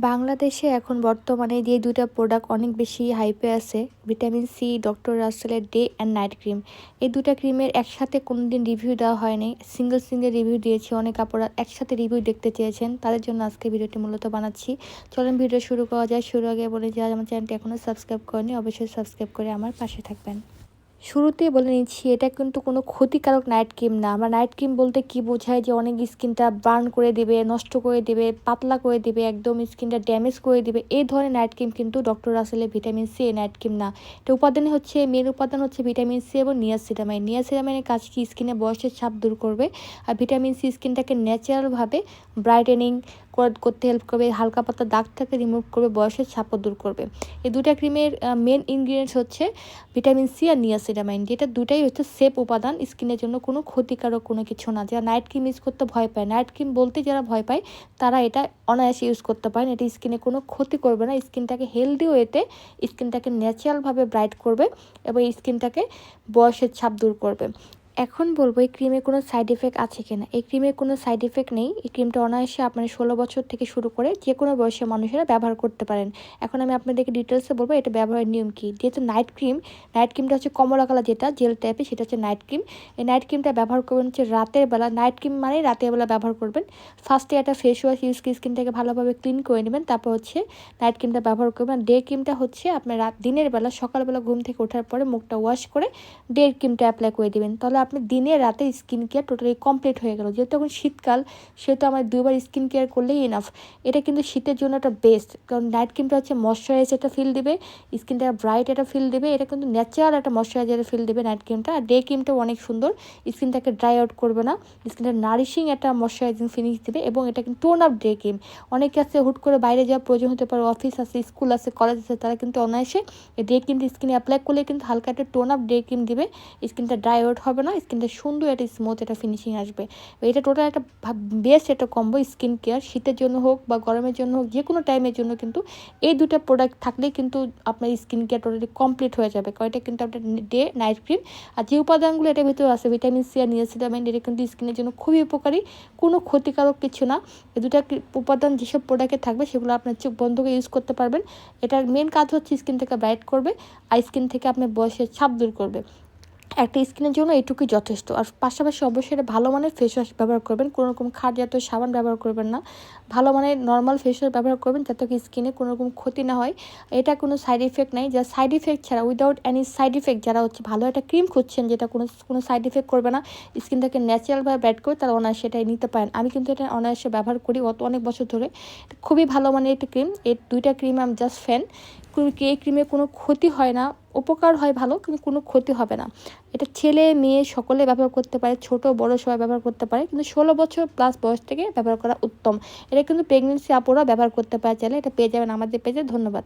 বাংলাদেশে এখন বর্তমানে যে ২ টা প্রোডাক্ট অনেক বেশি হাইপে আছে, ভিটামিন সি, ডক্টর রাসেলের ডে অ্যান্ড নাইট ক্রিম। এই ২ টা ক্রিমের একসাথে কোনোদিন রিভিউ দেওয়া হয়নি। সিঙ্গেল রিভিউ দিয়েছি। অনেক আপুরা একসাথে রিভিউ দেখতে চেয়েছেন। তাদের জন্য আজকে ভিডিওটি মূলত বানাচ্ছি। চলুন ভিডিও শুরু করা যায়। শুরু আগে বলে যারা আমার চ্যানেলটি এখনও সাবস্ক্রাইব করেনি, অবশ্যই সাবস্ক্রাইব করে আমার পাশে থাকবেন। শুরুতেই বলে নিচ্ছি, এটা কিন্তু কোনো ক্ষতিকারক নাইট ক্রিম না। আমরা নাইট ক্রিম বলতে কি বোঝায় যে অনেক স্কিনটা বার্ন করে দিবে, নষ্ট করে দিবে, পাতলা করে দিবে, একদম স্কিনটা ড্যামেজ করে দিবে, এই ধরনের নাইট ক্রিম কিন্তু ডক্টর রাসেলের ভিটামিন সি এই নাইট ক্রিম না। এটা উপাদানে হচ্ছে, মেন উপাদান হচ্ছে ভিটামিন সি এবং নিয়াসিনামাইড। নিয়াসিনামাইডের কাজ কি? স্কিনে বয়সের ছাপ দূর করবে। আর ভিটামিন সি স্কিনটাকে ন্যাচারালভাবে ব্রাইটেনিং করতে হেল্প করবে, হালকা পাতলা দাগ থেকে রিমুভ করবে, বয়সের ছাপও দূর করবে। এই দুটা ক্রিমের মেন ইনগ্রিডিয়েন্টস হচ্ছে ভিটামিন সি আর নিয়াসিনামাইড, যেটা দুটাই হচ্ছে সেফ উপাদান, স্কিনের জন্য কোনো ক্ষতিকারক কোনো কিছু না। যারা নাইট ক্রিম ইউজ করতে ভয় পায়, নাইট ক্রিম বলতে যারা ভয় পায়, তারা এটা অনায়াসে ইউজ করতে পারেন। এটা স্কিনে কোনো ক্ষতি করবে না, স্কিনটাকে হেলদি ওয়েতে, স্কিনটাকে ন্যাচারালভাবে ব্রাইট করবে এবং স্কিনটাকে বয়সের ছাপ দূর করবে। এখন বলবো এই ক্রিমে কোনো সাইড এফেক্ট আছে কিনা। এই ক্রিমে কোনো সাইড এফেক্ট নেই। এই ক্রিমটা অনায়াসে আপনার 16 বছর থেকে শুরু করে যে কোনো বয়সের মানুষেরা ব্যবহার করতে পারেন। এখন আমি আপনাদেরকে ডিটেলসে বলবো এটা ব্যবহারের নিয়ম কী। যেহেতু নাইট ক্রিমটা হচ্ছে কমলা কালার, যেটা জেল টাইপের, সেটা হচ্ছে নাইট ক্রিম। এই নাইট ক্রিমটা ব্যবহার করবেন হচ্ছে রাতের বেলা। নাইট ক্রিম মানে রাতের বেলা ব্যবহার করবেন। ফার্স্টে একটা ফেস ওয়াশ ইউজ করে স্কিনটাকে ভালোভাবে ক্লিন করে নেবেন, তারপর হচ্ছে নাইট ক্রিমটা ব্যবহার করবেন। ডে ক্রিমটা হচ্ছে আপনার দিনের বেলা, সকালবেলা ঘুম থেকে ওঠার পরে মুখটা ওয়াশ করে ডে ক্রিমটা অ্যাপ্লাই করে দেবেন। তাহলে আপনি দিনে রাতে স্কিন কেয়ার টোটালি কমপ্লিট হয়ে গেল। যেহেতু এখন শীতকাল, সেহেতু আমার 2বার স্কিন কেয়ার করলেই ইনাফ। এটা কিন্তু শীতের জন্য একটা বেস্ট, কারণ নাইট ক্রিমটা হচ্ছে ময়শ্চারাইজ একটা ফিল দেবে, স্কিনটা ব্রাইট একটা ফিল দেবে। এটা কিন্তু ন্যাচারাল একটা ময়শ্চারাইজার ফিল দেবে নাইট ক্রিমটা। আর ডে ক্রিমটাও অনেক সুন্দর, স্কিনটাকে ড্রাই আউট করবে না, স্কিনটা নারিশিং একটা ময়শ্চারাইজিং ফিনিশ দেবে। এবং এটা কিন্তু টোন আপ ডে ক্রিম। অনেকে আছে হুট করে বাইরে যাওয়ার প্রয়োজন হতে পারে, অফিস আছে, স্কুল আছে, কলেজ আছে, তারা কিন্তু অনায়াসে এই ডে ক্রিমটা স্কিনে অ্যাপ্লাই করলে কিন্তু হালকা একটা টোন আপ ডে ক্রিম দিবে। স্কিনটা ড্রাই আউট হবে না, স্কিনটা সুন্দর একটা স্মুথ একটা ফিনিশিং আসবে। এটা টোটাল একটা বেস্ট একটা কম্বো স্কিন কেয়ার। শীতের জন্য হোক বা গরমের জন্য হোক, যে কোনো টাইমের জন্য কিন্তু এই দুটো প্রোডাক্ট থাকলেই কিন্তু আপনার স্কিন কেয়ার টোটালি কমপ্লিট হয়ে যাবে। কারণ এটা কিন্তু আপনার ডে নাইট ক্রিম। আর যে উপাদানগুলো এটার ভিতরে আছে, ভিটামিন সি আর নিয়াসিনামাইড, এটা কিন্তু স্কিনের জন্য খুবই উপকারী, কোনো ক্ষতিকারক কিছু না। এই দুটা উপাদান যেসব প্রোডাক্টে থাকবে সেগুলো আপনার চোখ বন্ধ করে ইউজ করতে পারবেন। এটার মেন কাজ হচ্ছে স্কিন থেকে ব্রাইট করবে আর স্কিন থেকে আপনার বয়সের ছাপ দূর করবে। একটা স্কিনের জন্য এইটুকুই যথেষ্ট। আর পাশাপাশি অবশ্যই এটা ভালো মানের ফেস ওয়াশ ব্যবহার করবেন, কোনো রকম খাট জাতীয় সাবান ব্যবহার করবেন না। ভালো মানের নর্মাল ফেস ওয়াশ ব্যবহার করবেন, যাতে কি স্কিনে কোনো রকম ক্ষতি না হয়। এটা কোনো সাইড ইফেক্ট নাই, যা সাইড ইফেক্ট ছাড়া, উইদাউট এনি সাইড ইফেক্ট, যারা হচ্ছে ভালো একটা ক্রিম খুঁজছেন যেটা কোনো সাইড ইফেক্ট করবে না, স্কিনটাকে ন্যাচারালভাবে ব্রাইট করে, তারা অনায়াসে এটাই নিতে পারেন। আমি কিন্তু এটা অনায়াসে ব্যবহার করি অনেক বছর ধরে। খুবই ভালো মানের একটা ক্রিম। এই 2টা ক্রিম আমি জাস্ট ফ্যান। এই ক্রিমে কোনো ক্ষতি হয় না, উপকার হয় ভালো, কিন্তু কোনো ক্ষতি হবে না। এটা ছেলে মেয়ে সকলে ব্যবহার করতে পারে, ছোট বড় সবাই ব্যবহার করতে পারে, কিন্তু 16 বছর প্লাস বয়স থেকে ব্যবহার করা উত্তম। এটা কিন্তু প্রেগনেন্সি আপুরা ব্যবহার করতে পারে চাইলে। এটা পেয়ে যাবেন আমাদের পেজে। ধন্যবাদ।